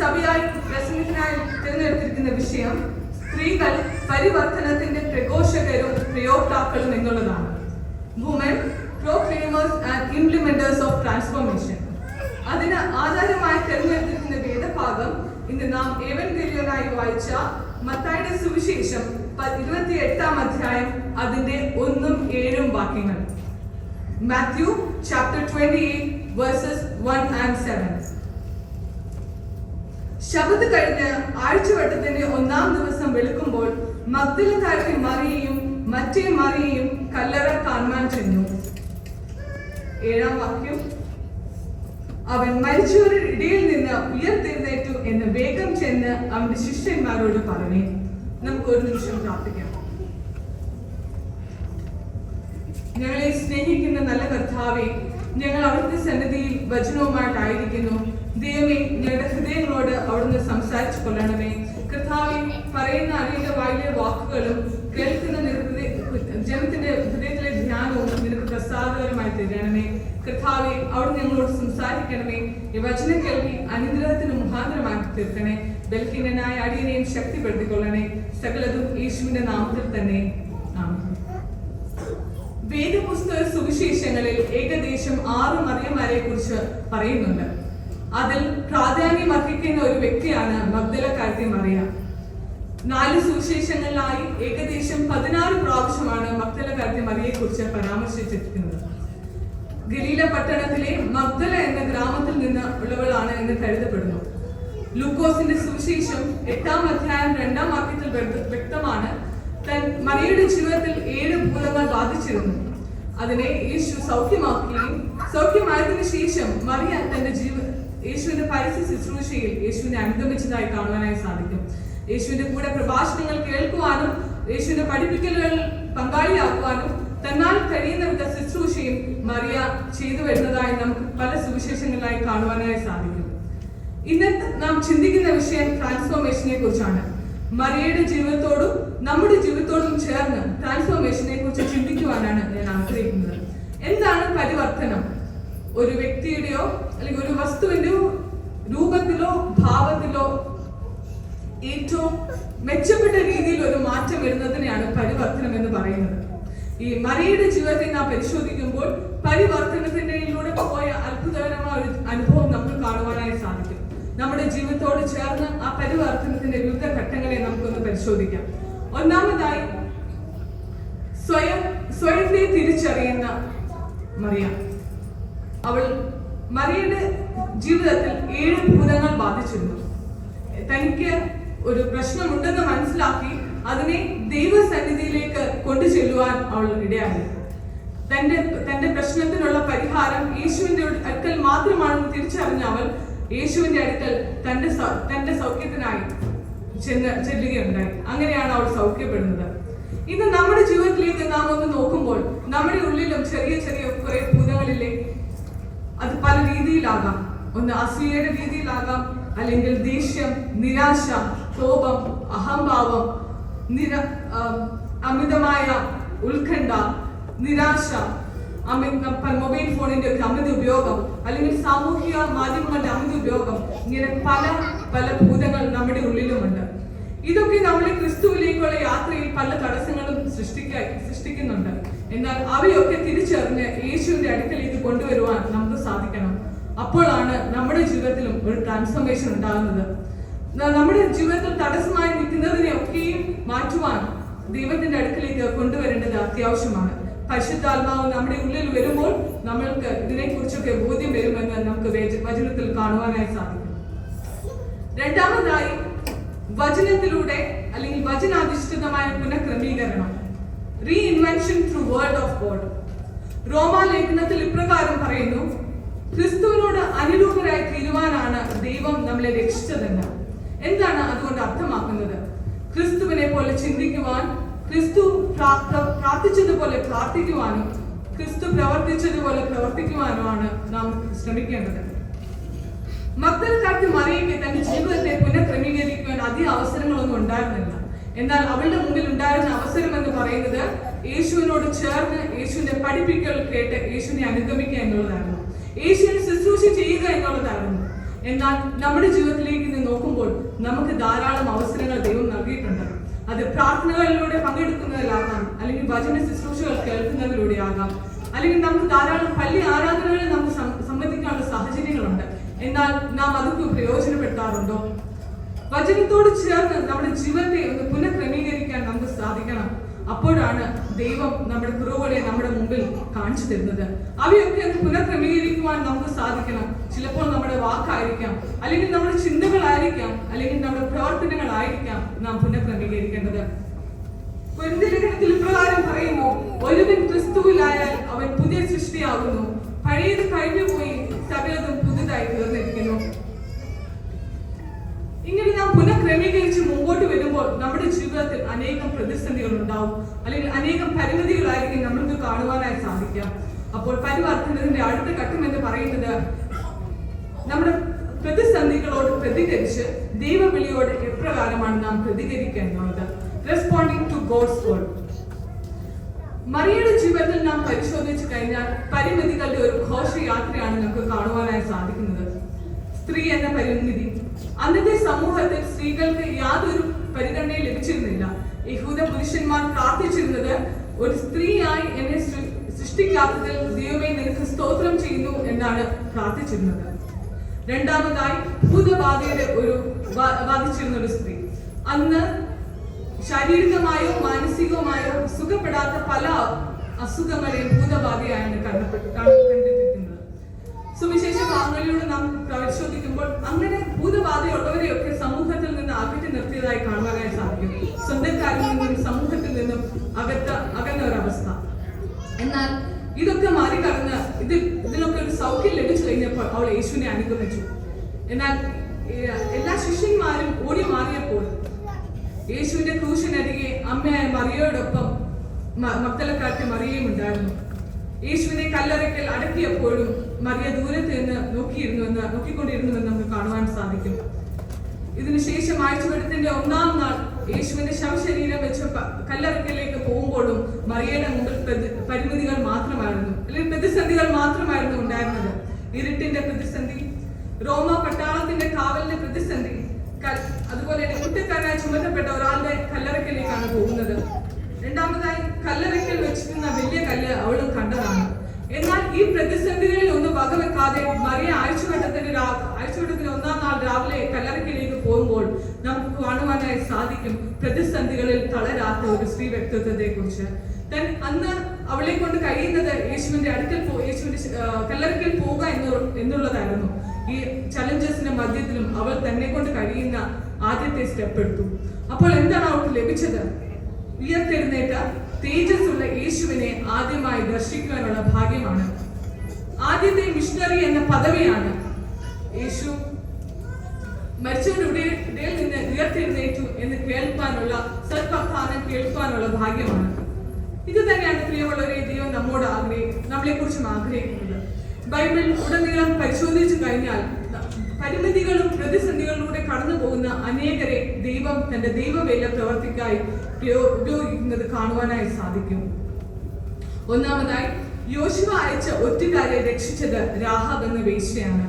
സഭയായി പ്രസംഗത്തിനായി തിരഞ്ഞെടുത്തിരിക്കുന്ന വിഷയം സ്ത്രീകൾ പരിവർത്തനത്തിന്റെ പ്രഘോഷകരും പ്രയോക്താക്കളും എന്നുള്ളതാണ്. Woman proclaimers and implementers of transformation. അതിന് ആധാരമായി തിരഞ്ഞെടുത്തിരിക്കുന്ന വേദഭാഗം ഇന്ന് നാം ഏവൻഗേലിയോനായി വായിച്ച മത്തായിയുടെ സുവിശേഷം 28-ാം അധ്യായം അതിന്റെ 1-7 വാക്യങ്ങൾ. Mathew chapter 28 verses 1 and 7. ശബത്ത് കഴിഞ്ഞ് ആഴ്ചവട്ടത്തിന്റെ 1-ാം ദിവസം വെളുക്കുമ്പോൾ മഗ്ദലക്കാരി മറിയയും മറ്റേ മറിയയും കല്ലറ കാണുവാൻ ചെന്നു. 7-ാം വാക്യം. അവൻ മരിച്ചവരുടെ ഇടയിൽ നിന്ന് ഉയർത്തെഴുന്നേറ്റു എന്ന് വേഗം ചെന്ന് അവന്റെ ശിഷ്യന്മാരോട് പറഞ്ഞു. നമുക്ക് ഒരു നിമിഷം പ്രാർത്ഥിക്കാം. ഞങ്ങളെ സ്നേഹിക്കുന്ന നല്ല കർത്താവേ, ഞങ്ങൾ അവിടുത്തെ സന്നിധിയിൽ വചനവുമായിട്ടായിരിക്കുന്നു. ദൈവമേ, ഞങ്ങളുടെ ഹൃദയങ്ങളോട് അവിടുന്ന് സംസാരിച്ചു കൊള്ളണമേ. കർത്താവേ, പറയുന്ന അറിയുടെ വായിലെ വാക്കുകളും കേൾക്കുന്ന ജനത്തിന്റെ ഹൃദയത്തിലെ ധ്യാനവും നിനക്ക് പ്രസാദകരമായി തീരണമേ. കർത്താവേ, അവിടുന്ന് ഞങ്ങളോട് സംസാരിക്കണമേ. ഈ വചനം കേൾവി അനുഗ്രഹത്തിന് മുഖാന്തരമാക്കി തീർക്കണേ. ബലഹീനനായ അടിയനെയും ശക്തിപ്പെടുത്തിക്കൊള്ളണേ. സകലതും യേശുവിന്റെ നാമത്തിൽ തന്നെ. വേദപുസ്തക സുവിശേഷങ്ങളിൽ ഏകദേശം 6 മറിയമാരെ കുറിച്ച് പറയുന്നുണ്ട്. അതിൽ പ്രാധാന്യം അർഹിക്കുന്ന ഒരു വ്യക്തിയാണ് മഗ്ദലക്കാരത്തി മറിയ. 4 സുവിശേഷങ്ങളിലായി ഏകദേശം 16 പ്രാവശ്യമാണ് മഗ്ദലക്കാരത്തി മറിയയെ കുറിച്ച് പരാമർശിച്ചിരിക്കുന്നത്. ഗലീല പട്ടണത്തിലെ മഗ്ദല എന്ന ഗ്രാമത്തിൽ നിന്ന് ഉള്ളവളാണ് എന്ന് കരുതപ്പെടുന്നു. ലൂക്കോസിന്റെ സുവിശേഷം 8-ാം അധ്യായം 2-ാം വാക്യത്തിൽ വ്യക്തമാണ് മറിയയുടെ ജീവിതത്തിൽ 7 ഭൂതങ്ങൾ ബാധിച്ചിരുന്നു. അതിനെ യേശു സൗഖ്യമാക്കുകയും സൗഖ്യമായതിനു ശേഷം മറിയ തന്റെ യേശുവിന്റെ പരസ്യ ശുശ്രൂഷയിൽ യേശുവിനെ അനുഗമിച്ചതായി കാണുവാനായി സാധിക്കും. യേശുവിന്റെ കൂടെ പ്രഭാഷണങ്ങൾ കേൾക്കുവാനും യേശുവിന്റെ പഠിപ്പിക്കലുകൾ പങ്കാളിയാക്കുവാനും തന്നാൽ കഴിയുന്ന വിധ ശുശ്രൂഷയും മറിയ ചെയ്തു വരുന്നതായി നമുക്ക് പല സുവിശേഷങ്ങളിലായി കാണുവാനായി സാധിക്കും. ഇന്ന് നാം ചിന്തിക്കുന്ന വിഷയം ട്രാൻസ്ഫോർമേഷനെ കുറിച്ചാണ്. മറിയയുടെ ജീവിതത്തോടും നമ്മുടെ ജീവിതത്തോടും ചേർന്ന് ട്രാൻസ്ഫോർമേഷനെ കുറിച്ച് ചിന്തിക്കുവാനാണ് ഞാൻ ആഗ്രഹിക്കുന്നത്. എന്താണ് പരിവർത്തനം? ഒരു വ്യക്തിയുടെയോ അല്ലെങ്കിൽ ഒരു വസ്തുവിന്റെയോ രൂപത്തിലോ ഭാവത്തിലോ ഏറ്റവും മെച്ചപ്പെട്ട രീതിയിൽ ഒരു മാറ്റം വരുന്നതിനെയാണ് പരിവർത്തനം എന്ന് പറയുന്നത്. ഈ മറിയയുടെ ജീവിതത്തെ നാം പരിശോധിക്കുമ്പോൾ പരിവർത്തനത്തിലൂടെ പോയ അത്ഭുതകരമായ ഒരു അനുഭവം നമുക്ക് കാണുവാനായി സാധിക്കും. നമ്മുടെ ജീവിതത്തോട് ചേർന്ന് ആ പരിവർത്തനത്തിന്റെ വിവിധ ഘട്ടങ്ങളെ നമുക്കൊന്ന് പരിശോധിക്കാം. ഒന്നാമതായി സ്വയത്തെ തിരിച്ചറിയുന്ന മറിയ. മറിയയുടെ ജീവിതത്തിൽ 7 ഭൂതങ്ങൾ ബാധിച്ചിരുന്നു. തനിക്ക് ഒരു പ്രശ്നമുണ്ടെന്ന് മനസ്സിലാക്കി അതിനെ ദൈവസന്നിധിയിലേക്ക് കൊണ്ടുചെല്ലുവാൻ അവൾ ഇടയായി. തന്റെ പ്രശ്നത്തിനുള്ള പരിഹാരം യേശുവിന്റെ അടുക്കൽ മാത്രമാണെന്ന് തിരിച്ചറിഞ്ഞ അവൾ യേശുവിന്റെ അടുക്കൽ തന്റെ സൗഖ്യത്തിനായി ചെല്ലുകയുണ്ടായി. അങ്ങനെയാണ് അവൾ സൗഖ്യപ്പെടുന്നത്. ഇന്ന് നമ്മുടെ ജീവിതത്തിലേക്ക് നാം ഒന്ന് നോക്കുമ്പോൾ നമ്മുടെ ഉള്ളിലും ചെറിയ ചെറിയ കുറെ ഭൂതങ്ങളില്ലേ? അത് പല രീതിയിലാകാം. ഒന്ന് അസൂയയുടെ രീതിയിലാകാം, അല്ലെങ്കിൽ ദേഷ്യം, നിരാശ, കോപം, അഹംഭാവം, അമിതമായ ഉത്കണ്ഠ, നിരാശ, മൊബൈൽ ഫോണിന്റെ അമിത ഉപയോഗം, അല്ലെങ്കിൽ സാമൂഹിക മാധ്യമങ്ങളുടെ അമിത ഉപയോഗം. ഇങ്ങനെ പല പല ഭൂതങ്ങൾ നമ്മുടെ ഉള്ളിലുമുണ്ട്. ഇതൊക്കെ നമ്മളെ ക്രിസ്തുവിലേക്കുള്ള യാത്രയിൽ പല തടസ്സങ്ങളും സൃഷ്ടിക്കുന്നുണ്ട്. എന്നാൽ അവയൊക്കെ തിരിച്ചറിഞ്ഞ് യേശുവിന്റെ അടുക്കലേക്ക് കൊണ്ടുവരുവാൻ നമുക്ക് സാധിക്കണം. അപ്പോഴാണ് നമ്മുടെ ജീവിതത്തിലും ഒരു ട്രാൻസ്ഫോർമേഷൻ ഉണ്ടാകുന്നത്. നമ്മുടെ ജീവിതത്തിൽ തടസ്സമായി നിൽക്കുന്നതിനെ ഒക്കെയും മാറ്റുവാൻ ദൈവത്തിന്റെ അടുക്കലേക്ക് കൊണ്ടുവരേണ്ടത് അത്യാവശ്യമാണ്. പരിശുദ്ധാത്മാവ് നമ്മുടെ ഉള്ളിൽ വരുമ്പോൾ നമ്മൾക്ക് ഇതിനെക്കുറിച്ചൊക്കെ ബോധ്യം വരുമെന്ന് നമുക്ക് വചനത്തിൽ കാണുവാനായി സാധിക്കും. രണ്ടാമതായി വചനത്തിലൂടെ അല്ലെങ്കിൽ വചനാധിഷ്ഠിതമായ പുനഃക്രമീകരണം, റീഇൻവെൻഷൻ ത്രൂ വേർഡ് ഓഫ് ഗോഡ്. റോമാലേഖനത്തിൽ ഇപ്രകാരം പറയുന്നു: ക്രിസ്തുവിനോട് അനുരൂപരായി തീരുവാനാണ് ദൈവം നമ്മളെ രക്ഷിച്ചതെന്ന്. എന്താണ് അതുകൊണ്ട് അർത്ഥമാക്കുന്നത്? ക്രിസ്തുവിനെ പോലെ ചിന്തിക്കുവാൻ, ക്രിസ്തു പ്രാർത്ഥിച്ചതുപോലെ പ്രാർത്ഥിക്കുവാനും ക്രിസ്തു പ്രവർത്തിച്ചതുപോലെ പ്രവർത്തിക്കുവാനുമാണ് നാം ശ്രമിക്കേണ്ടത്. മഗ്ദലക്കാരത്തി മറിയയ്ക്ക് തന്റെ ജീവിതത്തെ പുനഃക്രമീകരിക്കുവാൻ അധിക അവസരങ്ങളൊന്നും ഉണ്ടായിരുന്നില്ല. എന്നാൽ അവളുടെ മുമ്പിൽ ഉണ്ടായിരുന്ന അവസരം എന്ന് പറയുന്നത് യേശുവിനോട് ചേർന്ന് യേശുവിന്റെ പഠിപ്പിക്കൽ കേട്ട് യേശുവിനെ അനുഗമിക്കുക എന്നുള്ളതായിരുന്നു, യേശുവിനെ ശുശ്രൂഷ ചെയ്യുക എന്നുള്ളതായിരുന്നു. എന്നാൽ നമ്മുടെ ജീവിതത്തിലേക്ക് കൊടുക്കുമ്പോൾ നമുക്ക് ധാരാളം അവസരങ്ങൾ ദൈവം നൽകിയിട്ടുണ്ട്. അത് പ്രാർത്ഥനകളിലൂടെ പങ്കെടുക്കുന്നതിലാകാം, അല്ലെങ്കിൽ വചന ശുശ്രൂഷകൾ കേൾക്കുന്നതിലൂടെ ആകാം, അല്ലെങ്കിൽ നമുക്ക് ധാരാളം പള്ളി ആരാധനകളിൽ നമുക്ക് സംബന്ധിക്കാനുള്ള സാഹചര്യങ്ങളുണ്ട്. എന്നാൽ നാം അതൊക്കെ പ്രയോജനപ്പെടുത്താറുണ്ടോ? വചനത്തോട് ചേർന്ന് നമ്മുടെ ജീവിതത്തെ ഒന്ന് പുനഃക്രമീകരിക്കാൻ നമുക്ക് സാധിക്കണം. അപ്പോഴാണ് ദൈവം നമ്മുടെ കുറവുകളെ നമ്മുടെ മുമ്പിൽ കാണിച്ചു തരുന്നത്. അവയൊക്കെ ഒന്ന് പുനഃക്രമീകരിക്കുവാൻ നമുക്ക് സാധിക്കണം. ചിലപ്പോൾ നമ്മുടെ വാക്കായിരിക്കാം, അല്ലെങ്കിൽ നമ്മുടെ ചിന്തകളായിരിക്കാം, അല്ലെങ്കിൽ നമ്മുടെ പ്രവർത്തനങ്ങളായിരിക്കാം നാം പുനഃക്രമീകരിക്കേണ്ടത്. കൊരിന്ത്യലേഖനത്തിൽ ഇപ്രകാരം പറയുന്നു, ഒരുവൻ ക്രിസ്തുവിലായാൽ അവൻ പുതിയ സൃഷ്ടിയാകുന്നു, പഴയത് കഴിഞ്ഞുപോയി, സകലതും പുതുതായി തീർന്നിരിക്കുന്നു. ഇങ്ങനെ നാം പുനഃക്രമീകരിച്ച് മുമ്പോട്ട് വരുമ്പോൾ നമ്മുടെ ജീവിതത്തിൽ അനേകം പ്രതിസന്ധികൾ ഉണ്ടാവും, അല്ലെങ്കിൽ അനേകം പരിമിതികളായിരിക്കും നമ്മൾക്ക് കാണുവാനായി സാധിക്കാം. അപ്പോൾ പരിവർത്തനത്തിന്റെ അടുത്ത ഘട്ടം എന്ന് പറയുന്നത് നമ്മുടെ പ്രതിസന്ധികളോട് പ്രതികരിച്ച് ദൈവവിളിയോട് എപ്രകാരമാണ് നാം പ്രതികരിക്കേണ്ടത്. Responding to God's word. മറിയയുടെ ജീവിതത്തിൽ നാം പരിശോധിച്ചു കഴിഞ്ഞാൽ പരിമിതികളുടെ ഒരു ഘോഷയാത്രയാണ് നമുക്ക് കാണുവാനായി സാധിക്കുന്നത്. സ്ത്രീ എന്ന പരിമിതി. അന്നത്തെ സമൂഹത്തിൽ സ്ത്രീകൾക്ക് യാതൊരു പരിഗണനയും ലഭിച്ചിരുന്നില്ല. യഹൂദ പുരുഷന്മാർ പ്രാർത്ഥിച്ചിരുന്നത്, ഒരു സ്ത്രീയായി എന്നെ സൃഷ്ടിക്കാത്തതിൽ ദൈവമേ നിനക്ക് സ്തോത്രം ചെയ്യുന്നു എന്നാണ് പ്രാർത്ഥിച്ചിരുന്നത്. രണ്ടാമതായി ഭൂതബാധയുടെ ബാധിച്ചിരുന്ന ഒരു സ്ത്രീ. അന്ന് ശാരീരികമായോ മാനസികമായോ സുഖപ്പെടാത്ത പല അസുഖങ്ങളെയും ഭൂതബാധയായാണ് കണ്ടിരിക്കുന്നത്. സുവിശേഷ ഭാഗങ്ങളിലൂടെ നാം പരിശോധിക്കുമ്പോൾ അങ്ങനെ ഭൂതബാധയുള്ളവരെയൊക്കെ സമൂഹത്തിൽ നിന്ന് അകറ്റി നിർത്തിയതായി കാണുവാനായി സാധിക്കും. സ്വന്തക്കാരിൽ നിന്നും സമൂഹത്തിൽ നിന്നും അകന്ന ഒരവസ്ഥ. എന്നാൽ ഇതൊക്കെ മറികടന്ന് ഇതിനൊക്കെ ഒരു സൗഖ്യം ലഭിച്ചു കഴിഞ്ഞപ്പോൾ അവൾ യേശുവിനെ അനുഗമിച്ചു. എന്നാൽ എല്ലാ ശിഷ്യന്മാരും ഓടി മാറിയപ്പോൾ യേശുവിന്റെ ക്രൂശിനരികെ അമ്മയായ മറിയയോടൊപ്പം മഗ്ദലക്കാരത്തി മറിയയും ഉണ്ടായിരുന്നു. യേശുവിനെ കല്ലറയ്ക്കൽ അടക്കിയപ്പോഴും മറിയ ദൂരത്ത് നിന്ന് നോക്കിക്കൊണ്ടിരുന്നുവെന്ന് നമുക്ക് കാണുവാൻ സാധിക്കും. ഇതിനുശേഷം ആഴ്ചവെടുത്തിന്റെ 1-ാം നാൾ യേശുവിന്റെ ശവശരീരം വെച്ച് കല്ലറയ്ക്കലേക്ക് പോകുമ്പോഴും മറിയയുടെ മുമ്പിൽ പരിമിതികൾ മാത്രമായിരുന്നു, അല്ലെങ്കിൽ പ്രതിസന്ധികൾ മാത്രമായിരുന്നു ഉണ്ടായിരുന്നത്. ഇരുട്ടിന്റെ പ്രതിസന്ധി, റോമ പട്ടാളത്തിന്റെ കാവലിന്റെ പ്രതിസന്ധി, അതുപോലെ കുറ്റക്കാരനായി ചുമത്തപ്പെട്ട ഒരാളുടെ കല്ലറയ്ക്കലേക്കാണ് പോകുന്നത്. രണ്ടാമതായി കല്ലറയ്ക്കൽ വെച്ചിരുന്ന വലിയ കല്ല് അവളും കണ്ടതാണ്. എന്നാൽ ഈ പ്രതിസന്ധികളിൽ ഒന്നും വകവെക്കാതെ മറിയ ആഴ്ചവട്ടത്തിന് 1-ാം നാൾ രാവിലെ കല്ലറയ്ക്കലേക്ക് പോകുമ്പോൾ നമുക്ക് കാണുവാനായി സാധിക്കും പ്രതിസന്ധികളിൽ തളരാത്ത ഒരു സ്ത്രീ വ്യക്തിത്വത്തെ കുറിച്ച്. അന്ന് അവളെ കൊണ്ട് കഴിയുന്നത് യേശുവിന്റെ കല്ലറയ്ക്കൽ പോവുക എന്നുള്ളതായിരുന്നു. ഈ ചലഞ്ചസിന്റെ മധ്യത്തിലും അവൾ തന്നെ കൊണ്ട് കഴിയുന്ന ആദ്യത്തെ സ്റ്റെപ്പ് എടുത്തു. അപ്പോൾ എന്താണ് അവൾക്ക് ലഭിച്ചത്? ഉയർത്തെഴുന്നേറ്റ തേജസ്സുള്ള യേശുവിനെ ആദ്യമായി ദർശിക്കുവാനുള്ള ഭാഗ്യമാണ്. ആദ്യത്തെ മിഷണറി എന്ന പദവിയാണ്. യേശു മരിച്ചവരുടെ ഇടയിൽ നിന്ന് ഉയർത്തെഴുന്നേറ്റു എന്ന് കേൾക്കാനുള്ള സൽപ്രധാനം കേൾക്കാനുള്ള ഭാഗ്യമാണ്. ഇത് തന്നെയാണ് പ്രിയമുള്ളവരെ ദൈവം നമ്മളെ കുറിച്ചും ആഗ്രഹിക്കുന്നത്. ബൈബിൾ ഉടനീളം പരിശോധിച്ചു കഴിഞ്ഞാൽ പരിമിതികളും പ്രതിസന്ധികളിലൂടെ കടന്നു പോകുന്ന അനേകരെ ദൈവം തന്റെ ദൈവവേല പ്രവർത്തിക്കായി ഉപയോഗിക്കുന്നത് കാണുവാനായി സാധിക്കും. ഒന്നാമതായി യോശുവ അയച്ച ഒറ്റുകാരെ രക്ഷിച്ചത് രാഹാബ് എന്ന വേശ്യയാണ്.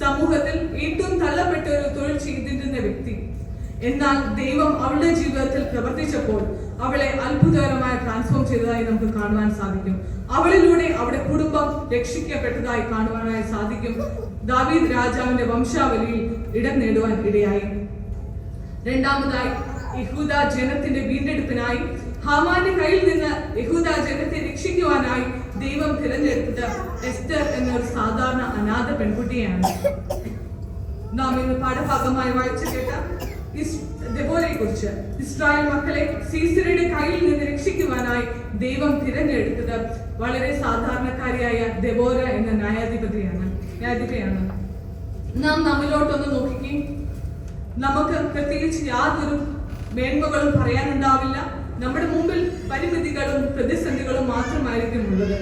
സമൂഹത്തിൽ ഏറ്റവും തള്ളപ്പെട്ട ഒരു തൊഴിൽ ചെയ്തിരുന്ന വ്യക്തി. എന്നാൽ ദൈവം അവളുടെ ജീവിതത്തിൽ പ്രവർത്തിച്ചപ്പോൾ അവളെ അത്ഭുതകരമായി ട്രാൻസ്ഫോം ചെയ്തതായി നമുക്ക് കാണുവാൻ സാധിക്കും. അവളിലൂടെ അവളുടെ കുടുംബം രക്ഷിക്കപ്പെട്ടതായി കാണുവാനായി സാധിക്കും. ദാവീദ് രാജാവിന്റെ വംശാവലിയിൽ ഇടം നേടുവാൻ ഇടയായി. രണ്ടാമതായി യഹൂദ ജനത്തിന്റെ വീണ്ടെടുപ്പിനായി ഹാമാന്റെ കയ്യിൽ നിന്ന് യഹൂദ ജനത്തെ രക്ഷിക്കുവാനായി ദൈവം തിരഞ്ഞെടുത്തത് എസ്തർ എന്നൊരു സാധാരണ അനാഥ പെൺകുട്ടിയാണ്. നാം ഇന്ന് പാഠഭാഗമായി വായിച്ചു കേട്ട ദെബോരയെ കുറിച്ച്. ഇസ്രായേൽ മക്കളെ സീസറയുടെ കയ്യിൽ നിന്ന് രക്ഷിക്കുവാനായി ദൈവം തിരഞ്ഞെടുത്തത് വളരെ സാധാരണക്കാരിയായ ദെബോര എന്ന ന്യായാധിപതിയാണ്. നാം നമ്മിലോട്ടൊന്ന് നോക്കിക്കുകയും നമുക്ക് പ്രത്യേകിച്ച് യാതൊരു മേന്മകളും പറയാനുണ്ടാവില്ല. നമ്മുടെ മുമ്പിൽ പരിമിതികളും പ്രതിസന്ധികളും മാത്രമായിരിക്കും ഉള്ളത്.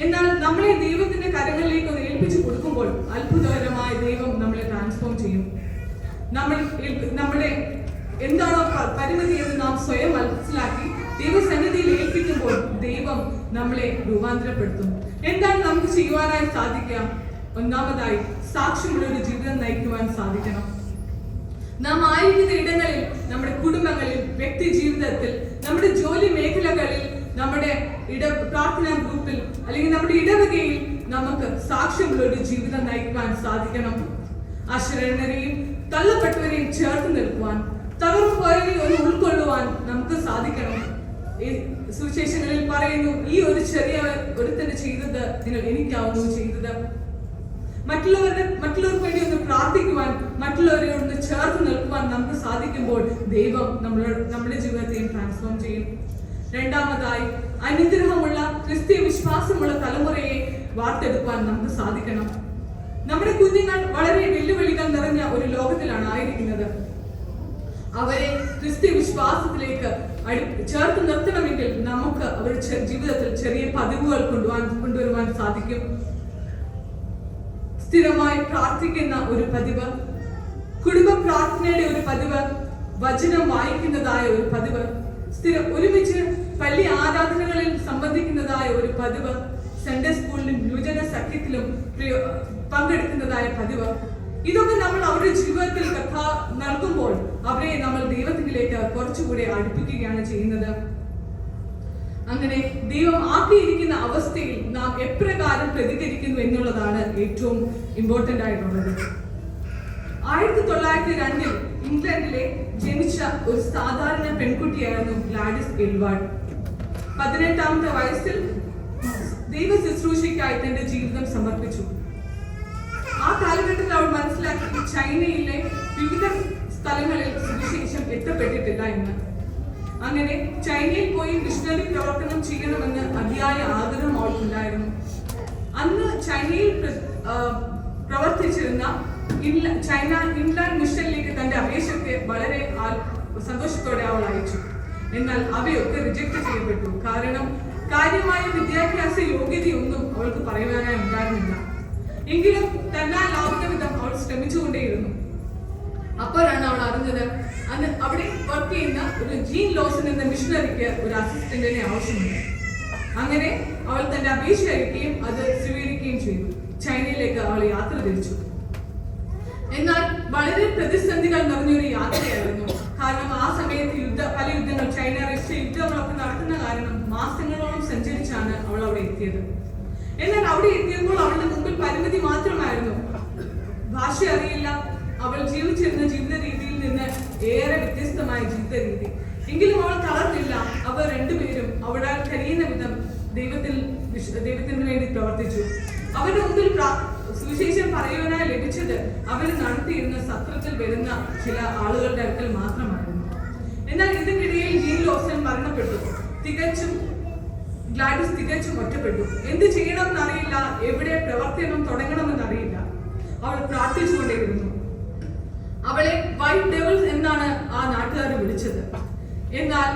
എന്നാൽ നമ്മളെ ദൈവത്തിന്റെ കരങ്ങളിലേക്ക് ഒന്ന് ഏൽപ്പിച്ചു കൊടുക്കുമ്പോൾ അത്ഭുതകരമായ ദൈവം നമ്മളെ ട്രാൻസ്ഫോം ചെയ്യും. നമ്മുടെ എന്താണോ പരിമിതി എന്ന് നാം സ്വയം മനസ്സിലാക്കി ദൈവസന്നിധിയിൽ ഏൽപ്പിക്കുമ്പോൾ ദൈവം നമ്മളെ രൂപാന്തരപ്പെടുത്തും. എന്താണ് നമുക്ക് ചെയ്യുവാനായി സാധിക്കുക? ഒന്നാമതായി സാക്ഷ്യമുള്ള ഒരു ജീവിതം നയിക്കുവാൻ സാധിക്കണം. നാം വ്യക്തി ജീവിതത്തിൽ, നമ്മുടെ ജോലി മേഖലകളിൽ, നമ്മുടെ പ്രാർത്ഥനാ ഗ്രൂപ്പിൽ അല്ലെങ്കിൽ നമ്മുടെ ഇടവകയിൽ നമുക്ക് സാക്ഷ്യമുള്ള ഒരു ജീവിതം നയിക്കുവാൻ സാധിക്കണം. അശരണരെയും തള്ളപ്പെട്ടവരെയും ചേർത്ത് നിൽക്കുവാൻ, തകർന്നുപോയവരെ ഒരു ഉൾക്കൊള്ളുവാൻ നമുക്ക് സാധിക്കണം. ഈ സുവിശേഷങ്ങളിൽ പറയുന്നു, ഈ ഒരു ചെറിയ ഒരുത്തന് ചെയ്തത് നിങ്ങൾ എനിക്കാവുന്നു ചെയ്തത്. മറ്റുള്ളവർക്ക് വേണ്ടി ഒന്ന് പ്രാർത്ഥിക്കുവാൻ, മറ്റുള്ളവരെ ഒന്ന് ചേർത്ത് നിൽക്കുവാൻ നമുക്ക് സാധിക്കുമ്പോൾ ദൈവം നമ്മുടെ ജീവിതത്തെയും ട്രാൻസ്ഫോം ചെയ്യും. രണ്ടാമതായി, അനുഗ്രഹമുള്ള ക്രിസ്തീയ വിശ്വാസമുള്ള തലമുറയെ വാർത്തെടുക്കുവാൻ നമുക്ക് സാധിക്കണം. നമ്മുടെ കുഞ്ഞുങ്ങൾ വളരെ വെല്ലുവിളികൾ നിറഞ്ഞ ഒരു ലോകത്തിലാണ് ആയിരിക്കുന്നത്. അവരെ ക്രിസ്തീയ വിശ്വാസത്തിലേക്ക് ചേർത്ത് നിർത്തണമെങ്കിൽ നമുക്ക് അവരുടെ ജീവിതത്തിൽ ചെറിയ പതിവുകൾ കൊണ്ടുവരുവാൻ സാധിക്കും. സ്ഥിരമായി പ്രാർത്ഥിക്കുന്ന ഒരു പതിവ്, കുടുംബ പ്രാർത്ഥനയുടെ ഒരു പതിവ്, വചനം വായിക്കുന്നതായ ഒരു പതിവ്, ഒരുമിച്ച് പള്ളി ആരാധനകളിൽ സംബന്ധിക്കുന്നതായ ഒരു പതിവ്, സൺഡേ സ്കൂളിലും യുവജന സഖ്യത്തിലും പങ്കെടുക്കുന്നതായ പതിവ്, ഇതൊക്കെ നമ്മൾ അവരുടെ ജീവിതത്തിൽ കഥ നൽകുമ്പോൾ അവരെ നമ്മൾ ദൈവത്തിലേക്ക് കുറച്ചുകൂടെ അടുപ്പിക്കുകയാണ് ചെയ്യുന്നത്. അങ്ങനെ ദൈവം ആക്കിയിരിക്കുന്ന അവസ്ഥയിൽ നാം എപ്രകാരം പ്രതികരിക്കുന്നു എന്നുള്ളതാണ് ഏറ്റവും ഇമ്പോർട്ടന്റ് ആയിട്ടുള്ളത്. 1902 ഇംഗ്ലണ്ടിലെ ജനിച്ച ഒരു സാധാരണ പെൺകുട്ടിയായിരുന്നു ഗ്ലാഡിസ് എൽവാർഡ്. 18ാമത്തെ വയസ്സിൽ ദൈവ ശുശ്രൂഷയ്ക്കായി തന്റെ ജീവിതം സമർപ്പിച്ചു. ആ കാലഘട്ടത്തിൽ അവൾ മനസ്സിലാക്കി ചൈനയിലെ വിവിധ സ്ഥലങ്ങളിൽ സുവിശേഷം എത്തപ്പെട്ടിട്ടില്ല എന്ന്. അങ്ങനെ ചൈനയിൽ പോയി മിഷണറി പ്രവർത്തനം ചെയ്യണമെന്ന് അതിയായ ആഗ്രഹം അവൾക്കുണ്ടായിരുന്നു. അന്ന് ചൈനയിൽ പ്രവർത്തിച്ചിരുന്ന ഇൻലാൻഡ് മിഷനിലേക്ക് തന്റെ അപേക്ഷയൊക്കെ വളരെ സന്തോഷത്തോടെ അവൾ അയച്ചു. എന്നാൽ അവയൊക്കെ റിജക്ട് ചെയ്യപ്പെട്ടു. കാരണം കാര്യമായ വിദ്യാഭ്യാസ യോഗ്യതയൊന്നും അവൾക്ക് പറയുവാനായി ഉണ്ടായിരുന്നില്ല. എങ്കിലും തന്നാലാവുന്ന വിധം അവൾ ശ്രമിച്ചുകൊണ്ടേയിരുന്നു. അപ്പോഴാണ് അവൾ അറിഞ്ഞത് അന്ന് അവിടെ വർക്ക് ചെയ്യുന്ന ഒരു ജീൻ ലോസൺ എന്ന മിഷണറിക്ക് ഒരു അസിസ്റ്റന്റിനെ ആവശ്യമുണ്ട്. അങ്ങനെ അവൾ തന്റെ അപേക്ഷ അയക്കുകയും അത് സ്വീകരിക്കുകയും ചെയ്തു. ചൈനയിലേക്ക് അവൾ യാത്ര തിരിച്ചു. എന്നാൽ വളരെ പ്രതിസന്ധികൾ നിറഞ്ഞൊരു യാത്രയായിരുന്നു. കാരണം ആ സമയത്ത് പല യുദ്ധങ്ങൾ, ചൈന റഷ്യ യുദ്ധങ്ങളൊക്കെ നടക്കുന്ന കാരണം മാസങ്ങളോളം സഞ്ചരിച്ചാണ് അവൾ അവിടെ എത്തിയത്. എന്നാൽ അവിടെ എത്തിയപ്പോൾ അവളുടെ മുമ്പിൽ പരിമിതി മാത്രമായിരുന്നു. ഭാഷ അറിയില്ല. അവൾ ജീവിച്ചിരുന്ന ജീവിത രീതിയിൽ നിന്ന് ഏറെ വ്യത്യസ്തമായ ജീവിത രീതി. എങ്കിലും അവൾ തളർന്നില്ല. അവർ രണ്ടുപേരും അവിടെ കഴിയുന്ന വിധം ദൈവത്തിന് വേണ്ടി പ്രവർത്തിച്ചു. അവരുടെ മുമ്പിൽ സുവിശേഷം പറയുവാനായി ലഭിച്ചത് അവർ നടത്തിയിരുന്ന സത്രത്തിൽ വരുന്ന ചില ആളുകളുടെ അടുക്കൽ മാത്രമായിരുന്നു. എന്നാൽ ഇതിനിടയിൽ ജീൻ ലോസൺ മരണപ്പെട്ടു. ഗ്ലാഡിസ് തികച്ചും ഒറ്റപ്പെട്ടു. എന്ത് ചെയ്യണമെന്നറിയില്ല, എവിടെ പ്രവർത്തനം തുടങ്ങണമെന്നറിയില്ല. അവൾ പ്രാർത്ഥിച്ചുകൊണ്ടേയിരുന്നു. അവളെ വൈറ്റ് ഡെവിൾസ് എന്നാണ് ആ നാട്ടുകാർ വിളിച്ചത്. എന്നാൽ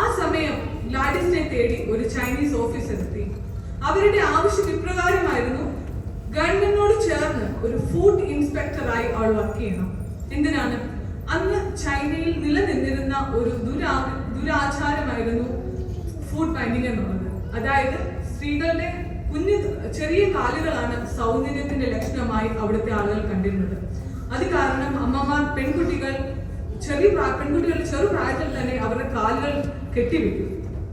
ആ സമയം ഗ്ലാഡിസിനെ തേടി ഒരു ചൈനീസ് ഓഫീസർ എത്തി. അവരുടെ ആവശ്യം ഇപ്രകാരമായിരുന്നു: ഗവൺമെന്റിനോട് ചേർന്ന് ഒരു ഫുഡ് ഇൻസ്പെക്ടറായി അവൾ വർക്ക് ചെയ്യണം. എന്തിനാണ്? അന്ന് ചൈനയിൽ നിലനിന്നിരുന്ന ഒരു ദുരാചാരമായിരുന്നു ഫുഡ് ബൈൻഡിങ് എന്നുള്ളത്. അതായത് സ്ത്രീകളുടെ ചെറിയ കാലുകളാണ് സൗന്ദര്യത്തിന്റെ ലക്ഷണമായി അവിടുത്തെ ആളുകൾ കണ്ടിരുന്നത്. അത് കാരണം അമ്മമാർ പെൺകുട്ടികൾ ചെറുപ്രായത്തിൽ തന്നെ അവരുടെ കാലുകൾ കെട്ടിവെക്കും.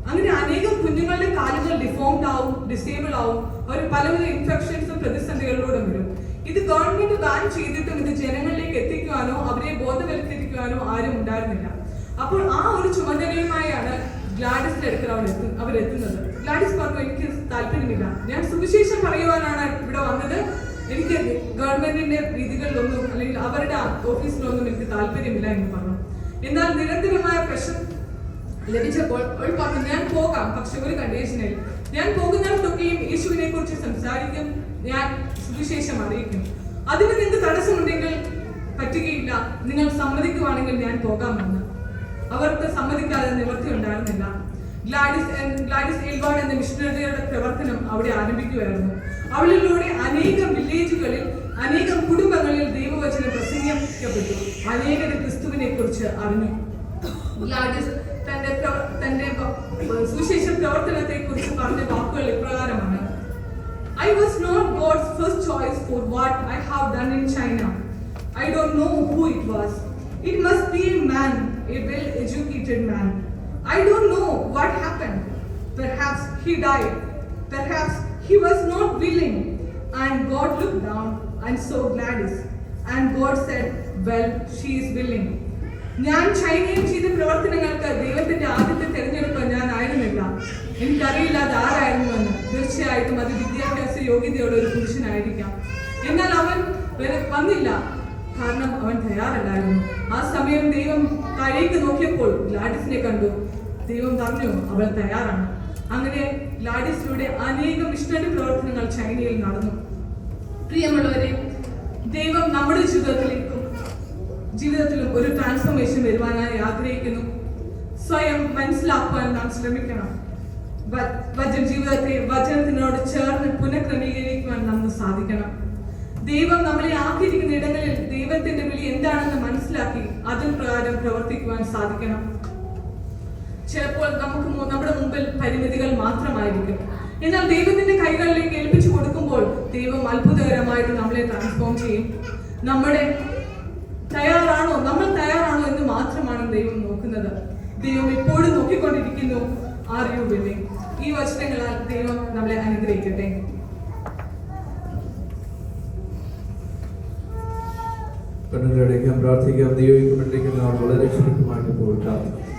അങ്ങനെ അനേകം കുഞ്ഞുങ്ങളുടെ കാലുകൾ ഡിഫോംഡ് ആവും, ഡിസേബിൾ ആവും. അവർ പലവിധ ഇൻഫെക്ഷൻസും പ്രതിസന്ധികളിലൂടെ വരും. ഇത് ഗവൺമെന്റ് ബാൻ ചെയ്തിട്ടും ഇത് ജനങ്ങളിലേക്ക് എത്തിക്കുവാനോ അവരെ ബോധവൽക്കരിക്കുവാനോ ആരും ഉണ്ടായിരുന്നില്ല. അപ്പോൾ ആ ഒരു ചുമതലയുമായാണ് ഗ്ലാഡിസിന്റെ അടുക്കൽ അവരെത്തുന്നത്. ഗ്ലാഡിസ് പറഞ്ഞു, എനിക്ക് താല്പര്യമില്ല, ഞാൻ സുവിശേഷം പറയുവാനാണ് ഇവിടെ വന്നത്. എനിക്ക് ഗവൺമെന്റിന്റെ രീതികളിലൊന്നും അല്ലെങ്കിൽ അവരുടെ ഓഫീസിലൊന്നും എനിക്ക് താല്പര്യമില്ല എന്ന് പറഞ്ഞു. എന്നാൽ നിരന്തരമായ പ്രശ്നം ലഭിച്ചപ്പോൾ അവൾ പറഞ്ഞു, ഞാൻ പോകാം, പക്ഷെ ഒരു കണ്ടീഷനിൽ. ഞാൻ പോകുന്നിടത്തൊക്കെയും യേശുവിനെ കുറിച്ച് സംസാരിക്കും, ഞാൻ സുവിശേഷം അറിയിക്കും. അതിന് നിങ്ങൾക്ക് തടസ്സമുണ്ടെങ്കിൽ പറ്റുകയില്ല, നിങ്ങൾ സമ്മതിക്കുവാണെങ്കിൽ ഞാൻ പോകാമെന്ന്. അവർക്ക് സമ്മതിക്കാതെ നിവൃത്തി ഉണ്ടായിരുന്നില്ല. ഗ്ലാഡിസ് എൽവാർഡ് എന്ന മിഷണറിയുടെ പ്രവർത്തനം അവിടെ ആരംഭിക്കുകയായിരുന്നു. അവളിലൂടെ അനേകം വില്ലേജുകളിൽ, അനേകം കുടുംബങ്ങളിൽ ദൈവവചനം പ്രസംഗിക്കപ്പെട്ടു. അനേകരെ ക്രിസ്തുവിനെ കുറിച്ച് അറിഞ്ഞു. ഗ്ലാഡിസ് തന്റെ സുവിശേഷ പ്രവർത്തനത്തെ കുറിച്ച് പറഞ്ഞ വാക്കുകൾ ഇപ്രകാരമാണ്: I was not God's first choice for what I have done in China. I don't know who it was. It must be a man, a well-educated man. I don't know what happened. Perhaps he died. Perhaps he was not willing. And God looked down and saw Gladys. And God said, well, she is willing. ഞാൻ ചൈനയിൽ ചെയ്ത പ്രവർത്തനങ്ങൾക്ക് ദൈവത്തിന്റെ ആദ്യത്തെ തെരഞ്ഞെടുപ്പ് ഞാനായിരുന്നില്ല. എനിക്കറിയില്ല അത് ആരായിരുന്നുവെന്ന്. തീർച്ചയായിട്ടും അത് വിദ്യാഭ്യാസ യോഗ്യതയുള്ള ഒരു പുരുഷനായിരിക്കാം. എന്നാൽ അവൻ വന്നില്ല, കാരണം അവൻ തയ്യാറല്ലായിരുന്നു. ആ സമയം ദൈവം താഴേക്ക് നോക്കിയപ്പോൾ ഗ്ലാഡിസിനെ കണ്ടു. ദൈവം പറഞ്ഞു, അവൾ തയ്യാറാണ്. അങ്ങനെ ഗ്ലാഡിസിലൂടെ അനേകം മിഷണറി പ്രവർത്തനങ്ങൾ ചൈനയിൽ നടന്നു. പ്രിയമുള്ളവരെ, ദൈവം നമ്മുടെ ജീവിതത്തിലും ഒരു ട്രാൻസ്ഫോർമേഷൻ വരുവാനായി ആഗ്രഹിക്കുന്നു. സ്വയം മനസ്സിലാക്കുവാൻ നാം ശ്രമിക്കണം. ജീവിതത്തെ വചനത്തിനോട് ചേർന്ന് പുനഃക്രമീകരിക്കുവാൻ നമുക്ക് സാധിക്കണം. ദൈവം നമ്മളെ ആക്കിയിരിക്കുന്ന ഇടങ്ങളിൽ ദൈവത്തിന്റെ വിളി എന്താണെന്ന് മനസ്സിലാക്കി അതിൻ പ്രകാരം പ്രവർത്തിക്കുവാൻ സാധിക്കണം. ചിലപ്പോൾ നമ്മുടെ മുമ്പിൽ പരിമിതികൾ മാത്രമായിരിക്കും. എന്നാൽ ദൈവത്തിന്റെ കൈകളിലേക്ക് ഏൽപ്പിച്ചു കൊടുക്കുമ്പോൾ ദൈവം അത്ഭുതകരമായിട്ട് നമ്മളെ ട്രാൻസ്ഫോം ചെയ്യും. നമ്മൾ തയ്യാറാണോ എന്ന് മാത്രമാണ് ദൈവം നോക്കുന്നത്. ദൈവം എപ്പോഴും നോക്കിക്കൊണ്ടിരിക്കുന്നു, ആർ യു വില്ലിംഗ്? ഈ വചനങ്ങളാൽ ദൈവം നമ്മളെ അനുഗ്രഹിക്കട്ടെ. കണ്ണുകളടയ്ക്കാം, പ്രാർത്ഥിക്കാം. ദൈവം വളരെ ചുരുക്കമായിട്ട് പോയി പ്രാർത്ഥിക്കാം.